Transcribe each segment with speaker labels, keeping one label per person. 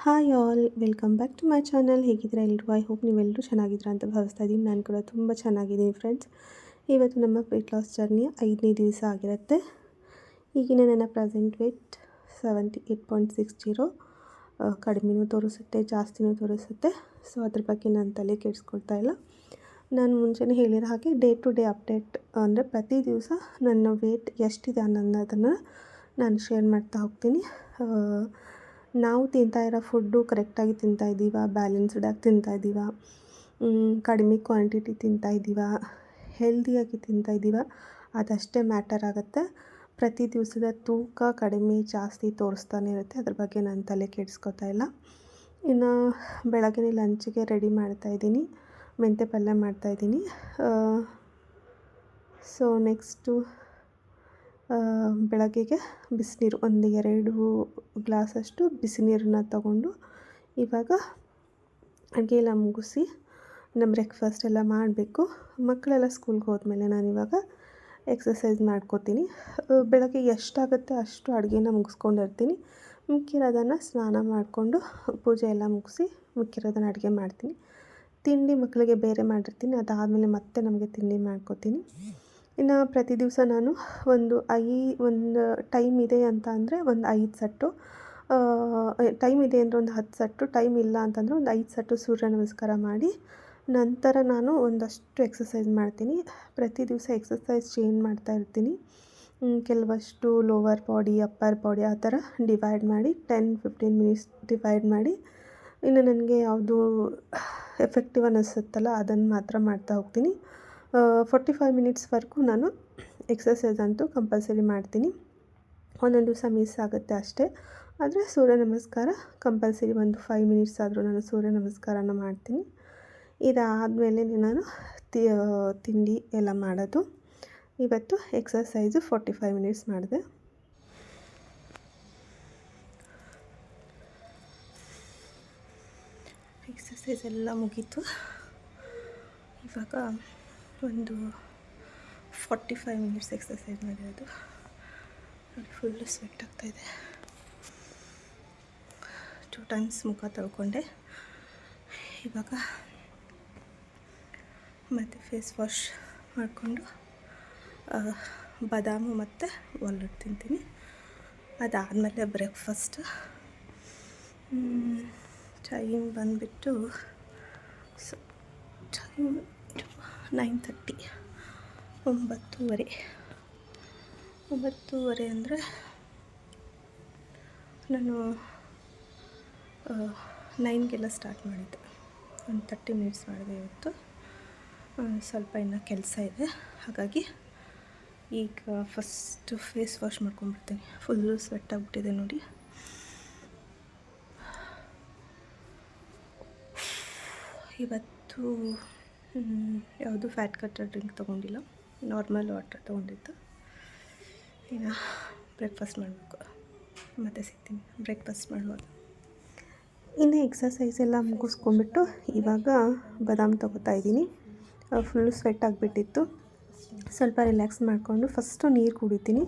Speaker 1: Hi all, welcome back to my channel. ಹೇಗಿದ್ದೀರಾ ಎಲ್ಲರೂ? I hope ನೀವೆಲ್ಲರೂ ಚೆನ್ನಾಗಿದ್ದೀರಾ ಅಂತ ಭಾವಿಸ್ತಾ ಇದ್ದೀನಿ. ನಾನು ಕೂಡ ತುಂಬ ಚೆನ್ನಾಗಿದ್ದೀನಿ ಫ್ರೆಂಡ್ಸ್. ಇವತ್ತು ನಮ್ಮ ವೆಯ್ಟ್ ಲಾಸ್ ಜರ್ನಿಯ 5ನೇ ದಿವಸ ಆಗಿರುತ್ತೆ. ಈಗಿನ ನನ್ನ ಪ್ರೆಸೆಂಟ್ ವೆಯ್ಟ್ 78.60. ಕಡಿಮೆನೂ ತೋರಿಸುತ್ತೆ, ಜಾಸ್ತಿನೂ ತೋರಿಸುತ್ತೆ. ಸೊ ಅದ್ರ ಬಗ್ಗೆ ನಾನು ತಲೆ ಕೆಡಿಸ್ಕೊಳ್ತಾ ಇಲ್ಲ. ನಾನು ಮುಂಚೆನೇ ಹೇಳಿರೋ ಹಾಗೆ ಡೇ ಟು ಡೇ ಅಪ್ಡೇಟ್ ಅಂದರೆ ಪ್ರತಿ ದಿವಸ ನನ್ನ ವೆಯ್ಟ್ ಎಷ್ಟಿದೆ ಅನ್ನೋದನ್ನು ನಾನು ಶೇರ್ ಮಾಡ್ತಾ ಹೋಗ್ತೀನಿ. ನಾವು ತಿಂತಾಯಿರೋ ಫುಡ್ಡು ಕರೆಕ್ಟಾಗಿ ತಿಂತಾಯಿದ್ದೀವಾ, ಬ್ಯಾಲೆನ್ಸ್ಡಾಗಿ ತಿಂತಾಯಿದ್ದೀವಾ, ಕಡಿಮೆ ಕ್ವಾಂಟಿಟಿ ತಿಂತಾಯಿದ್ದೀವಾ, ಹೆಲ್ದಿಯಾಗಿ ತಿಂತಾಯಿದ್ದೀವಾ, ಅದಷ್ಟೇ ಮ್ಯಾಟರ್ ಆಗುತ್ತೆ. ಪ್ರತಿ ದಿವಸದ ತೂಕ ಕಡಿಮೆ ಜಾಸ್ತಿ ತೋರಿಸ್ತಾನೆ ಇರುತ್ತೆ. ಅದ್ರ ಬಗ್ಗೆ ನಾನು ತಲೆ ಕೆಡಿಸ್ಕೊತಾ ಇಲ್ಲ. ಇನ್ನು ಬೆಳಗ್ಗೆ ಲಂಚಿಗೆ ರೆಡಿ ಮಾಡ್ತಾಯಿದ್ದೀನಿ. ಮೆಂತ್ಯ ಪಲ್ಯ ಮಾಡ್ತಾಯಿದ್ದೀನಿ. ಸೊ ನೆಕ್ಸ್ಟು ಬೆಳಗ್ಗೆಗೆ ಬಿಸಿನೀರು ಒಂದು 2 ಗ್ಲಾಸಷ್ಟು ಬಿಸಿನೀರನ್ನ ತಗೊಂಡು ಇವಾಗ ಅಡುಗೆ ಎಲ್ಲ ಮುಗಿಸಿ ನಮ್ಮ ಬ್ರೇಕ್ಫಾಸ್ಟ್ ಎಲ್ಲ ಮಾಡಬೇಕು. ಮಕ್ಕಳೆಲ್ಲ ಸ್ಕೂಲ್ಗೆ ಹೋದ್ಮೇಲೆ ನಾನಿವಾಗ ಎಕ್ಸಸೈಸ್ ಮಾಡ್ಕೋತೀನಿ. ಬೆಳಗ್ಗೆ ಎಷ್ಟಾಗುತ್ತೆ ಅಷ್ಟು ಅಡುಗೆನ ಮುಗಿಸ್ಕೊಂಡಿರ್ತೀನಿ. ಮಿಕ್ಕಿರೋದನ್ನು ಸ್ನಾನ ಮಾಡಿಕೊಂಡು ಪೂಜೆ ಎಲ್ಲ ಮುಗಿಸಿ ಮಿಕ್ಕಿರೋದನ್ನು ಅಡುಗೆ ಮಾಡ್ತೀನಿ. ತಿಂಡಿ ಮಕ್ಕಳಿಗೆ ಬೇರೆ ಮಾಡಿರ್ತೀನಿ. ಅದಾದಮೇಲೆ ಮತ್ತೆ ನಮಗೆ ತಿಂಡಿ ಮಾಡ್ಕೋತೀನಿ. ಇನ್ನು ಪ್ರತಿ ದಿವಸ ನಾನು ಒಂದು ಟೈಮ್ ಇದೆ ಅಂತ ಅಂದರೆ ಒಂದು 5 ಸೆಟ್ಟು, ಟೈಮ್ ಇದೆ ಅಂದರೆ ಒಂದು 10 ಸೆಟ್ಟು, ಟೈಮ್ ಇಲ್ಲ ಅಂತಂದರೆ ಒಂದು 5 ಸೆಟ್ಟು ಸೂರ್ಯ ನಮಸ್ಕಾರ ಮಾಡಿ ನಂತರ ನಾನು ಒಂದಷ್ಟು ಎಕ್ಸಸೈಸ್ ಮಾಡ್ತೀನಿ. ಪ್ರತಿ ದಿವಸ ಎಕ್ಸಸೈಸ್ ಚೇಂಜ್ ಮಾಡ್ತಾ ಇರ್ತೀನಿ. ಕೆಲವಷ್ಟು ಲೋವರ್ ಬಾಡಿ, ಅಪ್ಪರ್ ಬಾಡಿ ಆ ಥರ ಡಿವೈಡ್ ಮಾಡಿ 10-15 ಮಿನಿಟ್ಸ್ ಡಿವೈಡ್ ಮಾಡಿ ಇನ್ನು ನನಗೆ ಯಾವುದು ಎಫೆಕ್ಟಿವ್ ಅನ್ನಿಸುತ್ತಲ್ಲ ಅದನ್ನು ಮಾತ್ರ ಮಾಡ್ತಾ ಹೋಗ್ತೀನಿ. 45 ಮಿನಿಟ್ಸ್ವರೆಗೂ ನಾನು ಎಕ್ಸಸೈಸ್ ಅಂತೂ ಕಂಪಲ್ಸರಿ ಮಾಡ್ತೀನಿ. ಒಂದೊಂದು ದಿವಸ ಮಿಸ್ ಆಗುತ್ತೆ ಅಷ್ಟೇ. ಆದರೆ ಸೂರ್ಯ ನಮಸ್ಕಾರ ಕಂಪಲ್ಸರಿ ಒಂದು 5 ಮಿನಿಟ್ಸ್ ಆದರೂ ನಾನು ಸೂರ್ಯ ನಮಸ್ಕಾರನ ಮಾಡ್ತೀನಿ. ಇದಾದಮೇಲೆ ನಾನು ತಿಂಡಿ ಎಲ್ಲ ಮಾಡೋದು. ಇವತ್ತು ಎಕ್ಸಸೈಸು 45 ಮಿನಿಟ್ಸ್ ಮಾಡಿದೆ. ಎಕ್ಸಸೈಸ್ ಎಲ್ಲ ಮುಗೀತು. ಇವಾಗ ಒಂದು 45 ಮಿನಿಟ್ಸ್ ಎಕ್ಸಸೈಸ್ ಮಾಡಿರೋದು. ಫುಲ್ಲು ಸ್ವೆಟ್ ಆಗ್ತಾಯಿದೆ. 2 ಟೈಮ್ಸ್ ಮುಖ ತೊಳ್ಕೊಂಡೆ. ಇವಾಗ ಮತ್ತು ಫೇಸ್ ವಾಶ್ ಮಾಡಿಕೊಂಡು ಬಾದಾಮು ಮತ್ತು ವಾಲ್ನಟ್ ತಿಂತೀನಿ. ಅದಾದಮೇಲೆ ಬ್ರೇಕ್ಫಾಸ್ಟ್. ಟೈಮ್ ಬಂದುಬಿಟ್ಟು ಟೈಮ್ 9:30, 9:30 ಅಂದರೆ ನಾನು 9ಗೆಲ್ಲ ಸ್ಟಾರ್ಟ್ ಮಾಡಿದ್ದೆ. ಒಂದು 30 ಮಿನಿಟ್ಸ್ ಮಾಡಿದೆ ಇವತ್ತು. ಸ್ವಲ್ಪ ಇನ್ನು ಕೆಲಸ ಇದೆ, ಹಾಗಾಗಿ ಈಗ ಫಸ್ಟು ಫೇಸ್ ವಾಶ್ ಮಾಡ್ಕೊಂಡ್ಬಿಡ್ತೀನಿ. ಫುಲ್ಲು ಸ್ವೆಟ್ ಆಗಿಬಿಟ್ಟಿದೆ ನೋಡಿ. ಇವತ್ತು ಯಾವುದು ಫ್ಯಾಟ್ ಕಟ್ಟರ್ ಡ್ರಿಂಕ್ ತೊಗೊಂಡಿಲ್ಲ, ನಾರ್ಮಲ್ ವಾಟರ್ ತೊಗೊಂಡಿದ್ದು. ಇನ್ನು ಬ್ರೇಕ್ಫಾಸ್ಟ್ ಮಾಡಬೇಕು, ಮತ್ತೆ ಸಿಗ್ತೀನಿ ಬ್ರೇಕ್ಫಾಸ್ಟ್ ಮಾಡುವಾಗ. ಇನ್ನು ಎಕ್ಸಸೈಸ್ ಎಲ್ಲ ಮುಗಿಸ್ಕೊಂಡ್ಬಿಟ್ಟು ಇವಾಗ ಬಾದಾಮ್ ತೊಗೋತಾ ಇದ್ದೀನಿ. ಫುಲ್ಲು ಸ್ವೆಟ್ ಆಗಿಬಿಟ್ಟಿತ್ತು. ಸ್ವಲ್ಪ ರಿಲ್ಯಾಕ್ಸ್ ಮಾಡಿಕೊಂಡು ಫಸ್ಟು ನೀರು ಕುಡಿತೀನಿ.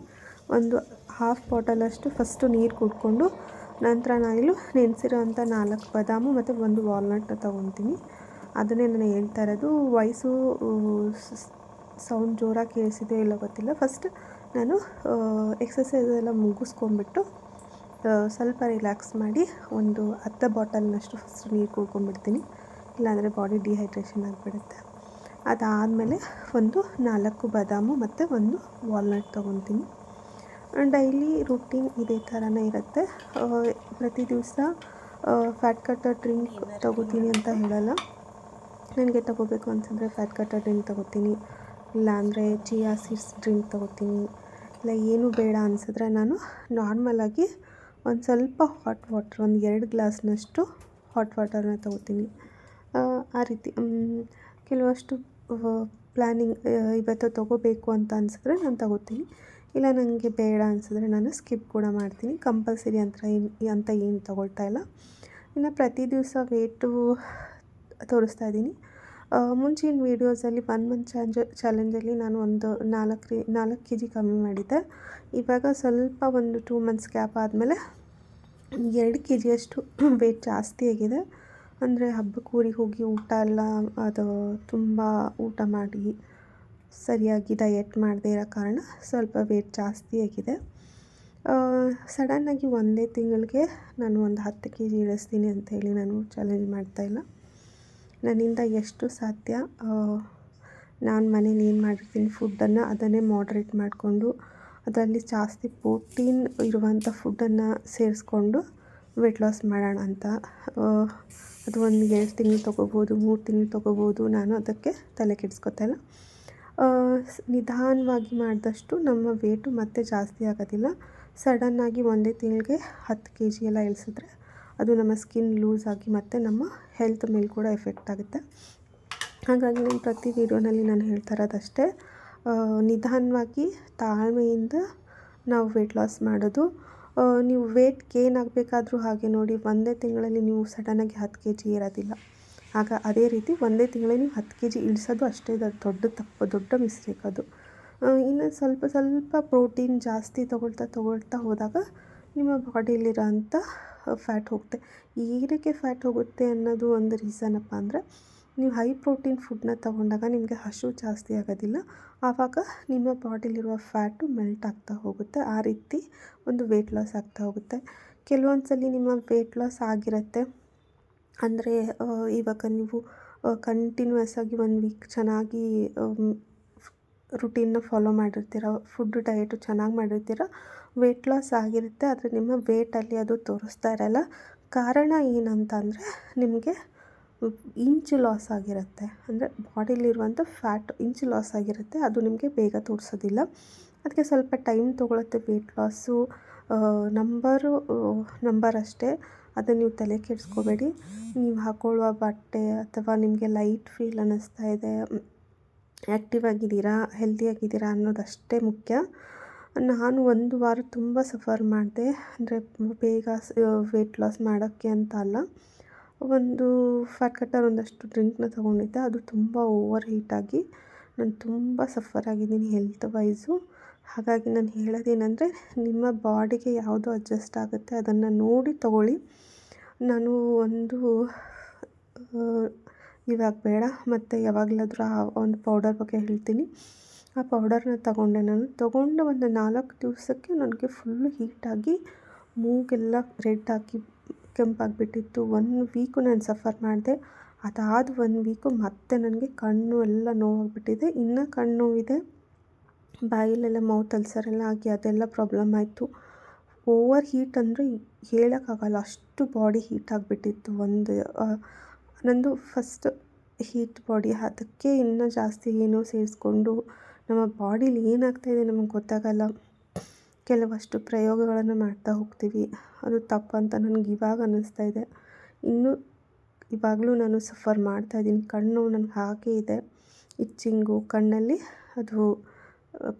Speaker 1: ಒಂದು ಹಾಫ್ ಬಾಟಲಷ್ಟು ಫಸ್ಟು ನೀರು ಕುಡ್ಕೊಂಡು ನಂತರ ನಾನು ನೆನೆಸಿರೋ ಅಂಥ 4 ಬಾದಾಮು ಮತ್ತು 1 ವಾಲ್ನಟ್ನ ತೊಗೊತೀನಿ. ಅದನ್ನೇ ನಾನು ಹೇಳ್ತಾ ಇರೋದು. ವಾಯ್ಸು ಸೌಂಡ್ ಜೋರಾಗಿ ಕೇಳಿಸಿದೆಯೋ ಇಲ್ಲ ಗೊತ್ತಿಲ್ಲ. ಫಸ್ಟ್ ನಾನು ಎಕ್ಸಸೈಸ್ ಎಲ್ಲ ಮುಗಿಸ್ಕೊಂಡ್ಬಿಟ್ಟು ಸ್ವಲ್ಪ ರಿಲ್ಯಾಕ್ಸ್ ಮಾಡಿ ಒಂದು 10 ಬಾಟಲ್ನಷ್ಟು ಫಸ್ಟ್ ನೀರು ಕುಡ್ಕೊಂಡ್ಬಿಡ್ತೀನಿ. ಇಲ್ಲಾಂದರೆ ಬಾಡಿ ಡಿಹೈಡ್ರೇಷನ್ ಆಗಿಬಿಡುತ್ತೆ. ಅದಾದಮೇಲೆ ಒಂದು 4 ಬಾದಾಮು ಮತ್ತು 1 ವಾಲ್ನಟ್ ತೊಗೊತೀನಿ. ಡೈಲಿ ರೂಟೀನ್ ಇದೇ ಥರನೇ ಇರುತ್ತೆ. ಪ್ರತಿ ದಿವಸ ಫ್ಯಾಟ್ ಕಟ್ಟರ್ ಡ್ರಿಂಕ್ ತೊಗೋತೀನಿ ಅಂತ ಹೇಳಲ್ಲ. ನನಗೆ ತೊಗೋಬೇಕು ಅನಿಸಿದ್ರೆ ಫ್ಯಾಟ್ ಕಟ್ಟರ್ ಡ್ರಿಂಕ್ ತೊಗೋತೀನಿ, ಇಲ್ಲಾಂದರೆ ಚಿಯಾ ಸೀಡ್ಸ್ ಡ್ರಿಂಕ್ ತೊಗೋತೀನಿ. ಇಲ್ಲ ಏನೂ ಬೇಡ ಅನಿಸಿದ್ರೆ ನಾನು ನಾರ್ಮಲಾಗಿ ಒಂದು ಸ್ವಲ್ಪ ಹಾಟ್ ವಾಟ್ರ್, ಒಂದು 2 ಗ್ಲಾಸ್ನಷ್ಟು ಹಾಟ್ ವಾಟರ್ನ ತೊಗೋತೀನಿ. ಆ ರೀತಿ ಕೆಲವಷ್ಟು ಪ್ಲ್ಯಾನಿಂಗ್ ಇವತ್ತು ತೊಗೋಬೇಕು ಅಂತ ಅನಿಸಿದ್ರೆ ನಾನು ತೊಗೋತೀನಿ. ಇಲ್ಲ ನನಗೆ ಬೇಡ ಅನಿಸಿದ್ರೆ ನಾನು ಸ್ಕಿಪ್ ಕೂಡ ಮಾಡ್ತೀನಿ. ಕಂಪಲ್ಸರಿ ಅಂತ ಏನು ತೊಗೊಳ್ತಾ ಇಲ್ಲ. ಇನ್ನು ಪ್ರತಿ ದಿವಸ ವೇಟು ತೋರಿಸ್ತಾ ಇದ್ದೀನಿ. ಮುಂಚಿನ ವೀಡಿಯೋಸಲ್ಲಿ 1 ಮಂತ್ ಚಾಲೆಂಜಲ್ಲಿ ನಾನು ಒಂದು 4 kg ಕಮ್ಮಿ ಮಾಡಿದ್ದೆ. ಇವಾಗ ಸ್ವಲ್ಪ ಒಂದು 2 ಮಂತ್ಸ್ ಗ್ಯಾಪ್ ಆದಮೇಲೆ 2 ಕೆ ಜಿಯಷ್ಟು ವೆಯ್ಟ್ ಜಾಸ್ತಿ ಆಗಿದೆ. ಅಂದರೆ ಹಬ್ಬಕ್ಕೆ ಊರಿಗೆ ಹೋಗಿ ಊಟ ಎಲ್ಲ ಅದು ತುಂಬ ಊಟ ಮಾಡಿ ಸರಿಯಾಗಿ ಡಯಟ್ ಮಾಡದೇ ಇರೋ ಕಾರಣ ಸ್ವಲ್ಪ ವೆಯ್ಟ್ ಜಾಸ್ತಿ ಆಗಿದೆ. ಸಡನ್ನಾಗಿ ಒಂದೇ ತಿಂಗಳಿಗೆ ನಾನು ಒಂದು 10 ಕೆ ಜಿ ಇಳಿಸ್ತೀನಿ ಅಂತ ಹೇಳಿ ನಾನು ಚಾಲೆಂಜ್ ಮಾಡ್ತಾಯಿಲ್ಲ. ನನ್ನಿಂದ ಎಷ್ಟು ಸಾಧ್ಯ ನಾನು ಮನೇಲಿ ಏನು ಮಾಡಿರ್ತೀನಿ ಫುಡ್ಡನ್ನು ಅದನ್ನೇ ಮಾಡ್ರೇಟ್ ಮಾಡಿಕೊಂಡು ಅದರಲ್ಲಿ ಜಾಸ್ತಿ ಪ್ರೋಟೀನ್ ಇರುವಂಥ ಫುಡ್ಡನ್ನು ಸೇರಿಸ್ಕೊಂಡು ವೆಯ್ಟ್ ಲಾಸ್ ಮಾಡೋಣ ಅಂತ. ಅದು ಒಂದು 2 ತಿಂಗಳು ತೊಗೋಬೋದು, 3 ತಿಂಗಳು ತೊಗೋಬೋದು. ನಾನು ಅದಕ್ಕೆ ತಲೆ ಕೆಡಿಸ್ಕೊತಾ ಇಲ್ಲ. ನಿಧಾನವಾಗಿ ಮಾಡಿದಷ್ಟು ನಮ್ಮ ವೇಟು ಮತ್ತೆ ಜಾಸ್ತಿ ಆಗೋದಿಲ್ಲ. ಸಡನ್ನಾಗಿ ಒಂದೇ ತಿಂಗಳಿಗೆ 10 ಕೆ ಜಿ ಎಲ್ಲ ಇಳಿಸಿದ್ರೆ ಅದು ನಮ್ಮ ಸ್ಕಿನ್ ಲೂಸ್ ಆಗಿ ಮತ್ತು ನಮ್ಮ ಹೆಲ್ತ್ ಮೇಲೆ ಕೂಡ ಎಫೆಕ್ಟ್ ಆಗುತ್ತೆ. ಹಾಗಾಗಿ ನಾನು ಪ್ರತಿ ವೀಡಿಯೋನಲ್ಲಿ ನಾನು ಹೇಳ್ತಾ ಇರೋದಷ್ಟೇ, ನಿಧಾನವಾಗಿ ತಾಳ್ಮೆಯಿಂದ ನಾವು ವೆಯ್ಟ್ ಲಾಸ್ ಮಾಡೋದು. ನೀವು ವೆಯ್ಟ್ ಗೇನ್ ಆಗಬೇಕಾದ್ರೂ ಹಾಗೆ ನೋಡಿ, ಒಂದೇ ತಿಂಗಳಲ್ಲಿ ನೀವು ಸಡನ್ನಾಗಿ 10 ಕೆ ಜಿ ಇರೋದಿಲ್ಲ. ಆಗ ಅದೇ ರೀತಿ ಒಂದೇ ತಿಂಗಳಲ್ಲಿ ನೀವು 10 ಕೆ ಜಿ ಇಳಿಸೋದು ಅಷ್ಟೇ ದೊಡ್ಡ ತಪ್ಪು, ದೊಡ್ಡ ಮಿಸ್ಟೇಕ್ ಅದು. ಇನ್ನು ಸ್ವಲ್ಪ ಸ್ವಲ್ಪ ಪ್ರೋಟೀನ್ ಜಾಸ್ತಿ ತೊಗೊಳ್ತಾ ಹೋದಾಗ ನಿಮ್ಮ ಬಾಡಿಲಿರೋ ಅಂಥ ಫ್ಯಾಟ್ ಹೋಗುತ್ತೆ. ಏನಕ್ಕೆ ಫ್ಯಾಟ್ ಹೋಗುತ್ತೆ ಅನ್ನೋದು ಒಂದು ರೀಸನಪ್ಪ ಅಂದರೆ, ನೀವು ಹೈ ಪ್ರೋಟೀನ್ ಫುಡ್ನ ತೊಗೊಂಡಾಗ ನಿಮಗೆ ಹಸಿವು ಜಾಸ್ತಿ ಆಗೋದಿಲ್ಲ. ಆವಾಗ ನಿಮ್ಮ ಬಾಡಿಲಿರುವ ಫ್ಯಾಟು ಮೆಲ್ಟ್ ಆಗ್ತಾ ಹೋಗುತ್ತೆ. ಆ ರೀತಿ ಒಂದು ವೆಯ್ಟ್ ಲಾಸ್ ಆಗ್ತಾ ಹೋಗುತ್ತೆ. ಕೆಲವೊಂದು ಸಲ ನಿಮ್ಮ ವೆಯ್ಟ್ ಲಾಸ್ ಆಗಿರುತ್ತೆ ಅಂದರೆ ಇವಾಗ ನೀವು ಕಂಟಿನ್ಯೂಯಸ್ ಆಗಿ 1 ವೀಕ್ ಚೆನ್ನಾಗಿ ರುಟೀನ್ನ ಫಾಲೋ ಮಾಡಿರ್ತೀರ, ಫುಡ್ ಡಯಟು ಚೆನ್ನಾಗಿ ಮಾಡಿರ್ತೀರ, ವೆಯ್ಟ್ ಲಾಸ್ ಆಗಿರುತ್ತೆ. ಆದರೆ ನಿಮ್ಮ ವೆಯ್ಟಲ್ಲಿ ಅದು ತೋರಿಸ್ತಾ ಇರಲ್ಲ. ಕಾರಣ ಏನಂತ ಅಂದರೆ, ನಿಮಗೆ ಇಂಚು ಲಾಸ್ ಆಗಿರುತ್ತೆ. ಅಂದರೆ ಬಾಡಿಲಿರುವಂಥ ಫ್ಯಾಟ್ ಇಂಚು ಲಾಸ್ ಆಗಿರುತ್ತೆ. ಅದು ನಿಮಗೆ ಬೇಗ ತೋರಿಸೋದಿಲ್ಲ. ಅದಕ್ಕೆ ಸ್ವಲ್ಪ ಟೈಮ್ ತೊಗೊಳುತ್ತೆ ವೆಯ್ಟ್ ಲಾಸು. ನಂಬರ್ ಅಷ್ಟೇ. ಅದನ್ನು ನೀವು ತಲೆ ಕೆಡಿಸ್ಕೋಬೇಡಿ. ನೀವು ಹಾಕೊಳ್ಳುವ ಬಟ್ಟೆ ಅಥವಾ ನಿಮಗೆ ಲೈಟ್ ಫೀಲ್ ಅನ್ನಿಸ್ತಾ ಇದೆ, ಆ್ಯಕ್ಟಿವ್ ಆಗಿದ್ದೀರಾ, ಹೆಲ್ತಿಯಾಗಿದ್ದೀರಾ ಅನ್ನೋದಷ್ಟೇ ಮುಖ್ಯ. ನಾನು 1 ವಾರ ತುಂಬ ಸಫರ್ ಮಾಡಿದೆ. ಅಂದರೆ ಬೇಗ ವೆಯ್ಟ್ ಲಾಸ್ ಮಾಡೋಕ್ಕೆ ಅಂತ ಅಲ್ಲ, ಒಂದು ಫ್ಯಾಟ್ ಕಟ್ಟರ್ ಒಂದಷ್ಟು ಡ್ರಿಂಕ್ನ ತೊಗೊಂಡಿದ್ದೆ. ಅದು ತುಂಬ ಓವರ್ ಹೀಟಾಗಿ ನಾನು ತುಂಬ ಸಫರ್ ಆಗಿದ್ದೀನಿ ಹೆಲ್ತ್ ವೈಸು. ಹಾಗಾಗಿ ನಾನು ಹೇಳೋದೇನೆಂದರೆ, ನಿಮ್ಮ ಬಾಡಿಗೆ ಯಾವುದು ಅಡ್ಜಸ್ಟ್ ಆಗುತ್ತೆ ಅದನ್ನು ನೋಡಿ ತೊಗೊಳ್ಳಿ. ನಾನು ಇವಾಗ ಬೇಡ, ಮತ್ತು ಯಾವಾಗಲಾದರೂ ಆ ಒಂದು ಪೌಡರ್ ಬಗ್ಗೆ ಹೇಳ್ತೀನಿ. ಆ ಪೌಡರ್ನ ತೊಗೊಂಡೆ. ನಾನು ತೊಗೊಂಡು ಒಂದು 4 ದಿವಸಕ್ಕೆ ನನಗೆ ಫುಲ್ಲು ಹೀಟಾಗಿ ಮೂಗೆಲ್ಲ ರೆಡ್ ಆಗಿ ಕೆಂಪಾಗಿಬಿಟ್ಟಿತ್ತು. 1 ವೀಕು ನಾನು ಸಫರ್ ಮಾಡಿದೆ. ಅದಾದ 1 ವೀಕು ಮತ್ತೆ ನನಗೆ ಕಣ್ಣು ಎಲ್ಲ ನೋವಾಗ್ಬಿಟ್ಟಿದೆ. ಇನ್ನೂ ಕಣ್ಣು ನೋವಿದೆ, ಬಾಯಲ್ಲೆಲ್ಲ ಮೌತ್ ಅಲ್ಸರೆಲ್ಲ ಆಗಿ ಅದೆಲ್ಲ ಪ್ರಾಬ್ಲಮ್ ಆಯಿತು. ಓವರ್ ಹೀಟ್ ಅಂದರೆ ಹೇಳೋಕ್ಕಾಗಲ್ಲ, ಅಷ್ಟು ಬಾಡಿ ಹೀಟ್ ಆಗಿಬಿಟ್ಟಿತ್ತು. ನಂದು ಫಸ್ಟ್ ಹೀಟ್ ಬಾಡಿ, ಅದಕ್ಕೆ ಇನ್ನೂ ಜಾಸ್ತಿ ಏನೋ ಸೇರಿಸ್ಕೊಂಡು ನಮ್ಮ ಬಾಡಿಲಿ ಏನಾಗ್ತಾಯಿದೆ ನಮಗೆ ಗೊತ್ತಾಗಲ್ಲ. ಕೆಲವಷ್ಟು ಪ್ರಯೋಗಗಳನ್ನು ಮಾಡ್ತಾ ಹೋಗ್ತೀವಿ, ಅದು ತಪ್ಪಂತ ನನಗೆ ಇವಾಗ ಅನ್ನಿಸ್ತಾ ಇದೆ. ಇವಾಗಲೂ ನಾನು ಸಫರ್ ಮಾಡ್ತಾಯಿದ್ದೀನಿ. ಕಣ್ಣು ನನಗೆ ಹಾಗೇ ಇದೆ, ಇಚ್ಚಿಂಗು ಕಣ್ಣಲ್ಲಿ, ಅದು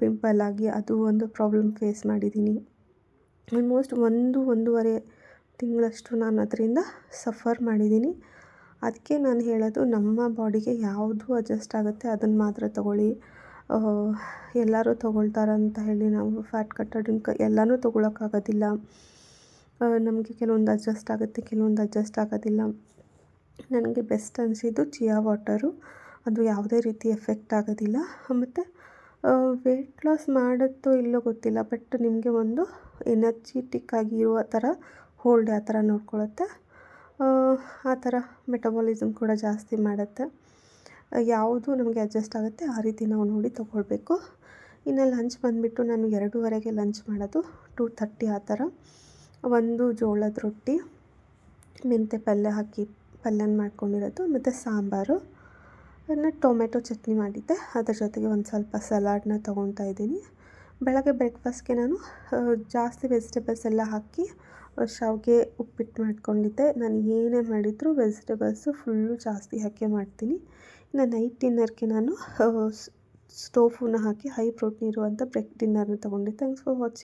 Speaker 1: ಪಿಂಪಲ್ ಆಗಿ ಅದು ಒಂದು ಪ್ರಾಬ್ಲಮ್ ಫೇಸ್ ಮಾಡಿದ್ದೀನಿ. ಆಲ್ಮೋಸ್ಟ್ 1-1.5 ತಿಂಗಳಷ್ಟು ನಾನು ಅದರಿಂದ ಸಫರ್ ಮಾಡಿದ್ದೀನಿ. ಅದಕ್ಕೆ ನಾನು ಹೇಳೋದು, ನಮ್ಮ ಬಾಡಿಗೆ ಯಾವುದು ಅಡ್ಜಸ್ಟ್ ಆಗುತ್ತೆ ಅದನ್ನು ಮಾತ್ರ ತೊಗೊಳ್ಳಿ. ಎಲ್ಲರೂ ತೊಗೊಳ್ತಾರಂತ ಹೇಳಿ ನಾವು ಫ್ಯಾಟ್ ಕಟ್ಟರ್ ಡ್ರಿಂಕ್ ಎಲ್ಲನೂ ತೊಗೊಳಕ್ಕಾಗೋದಿಲ್ಲ. ನಮಗೆ ಕೆಲವೊಂದು ಅಡ್ಜಸ್ಟ್ ಆಗುತ್ತೆ, ಕೆಲವೊಂದು ಅಡ್ಜಸ್ಟ್ ಆಗೋದಿಲ್ಲ. ನನಗೆ ಬೆಸ್ಟ್ ಅನಿಸಿದ್ದು ಚಿಯಾ ವಾಟರು. ಅದು ಯಾವುದೇ ರೀತಿ ಎಫೆಕ್ಟ್ ಆಗೋದಿಲ್ಲ. ಮತ್ತು ವೆಯ್ಟ್ ಲಾಸ್ ಮಾಡುತ್ತೋ ಇಲ್ಲೋ ಗೊತ್ತಿಲ್ಲ, ಬಟ್ ನಿಮಗೆ ಒಂದು ಎನರ್ಜಿಟಿಕ್ ಆಗಿರುವ ಥರ ಹೋಲ್ಡ್ ಆ ಥರ ನೋಡ್ಕೊಳ್ಳುತ್ತೆ. ಆ ಥರ ಮೆಟಬಾಲಿಸಮ್ ಕೂಡ ಜಾಸ್ತಿ ಮಾಡುತ್ತೆ. ಯಾವುದು ನಮಗೆ ಅಡ್ಜಸ್ಟ್ ಆಗುತ್ತೆ ಆ ರೀತಿ ನಾವು ನೋಡಿ ತೊಗೊಳ್ಬೇಕು. ಇನ್ನು ಲಂಚ್ ಬಂದುಬಿಟ್ಟು ನಾನು 2:30ಗೆ ಲಂಚ್ ಮಾಡೋದು, 2:30 ಆ ಥರ. ಒಂದು ಜೋಳದ ರೊಟ್ಟಿ, ಮೆಂತ್ಯ ಪಲ್ಯ ಹಾಕಿ ಪಲ್ಯನ ಮಾಡ್ಕೊಂಡಿರೋದು, ಮತ್ತು ಸಾಂಬಾರು, ಇನ್ನು ಟೊಮೆಟೊ ಚಟ್ನಿ ಮಾಡಿದ್ದೆ. ಅದ್ರ ಜೊತೆಗೆ ಒಂದು ಸ್ವಲ್ಪ ಸಲಾಡ್ನ ತೊಗೊತಾ ಇದ್ದೀನಿ. ಬೆಳಗ್ಗೆ ಬ್ರೇಕ್ಫಾಸ್ಟ್ಗೆ ನಾನು ಜಾಸ್ತಿ ವೆಜಿಟೇಬಲ್ಸ್ ಎಲ್ಲ ಹಾಕಿ ಶಾವಿಗೆ ಉಪ್ಪಿಟ್ಟು ಮಾಡ್ಕೊಂಡಿದ್ದೆ. ನಾನು ಏನೇ ಮಾಡಿದರೂ ವೆಜಿಟೇಬಲ್ಸು ಫುಲ್ಲು ಜಾಸ್ತಿ ಹಾಕಿ ಮಾಡ್ತೀನಿ. ಇನ್ನು ನೈಟ್ ಡಿನ್ನರ್ಗೆ ನಾನು ಟೋಫುನ ಹಾಕಿ ಹೈ ಪ್ರೋಟೀನ್ ಇರುವಂಥ ಡಿನ್ನರ್ನ ತೊಗೊಂಡೆ. Thanks for watching.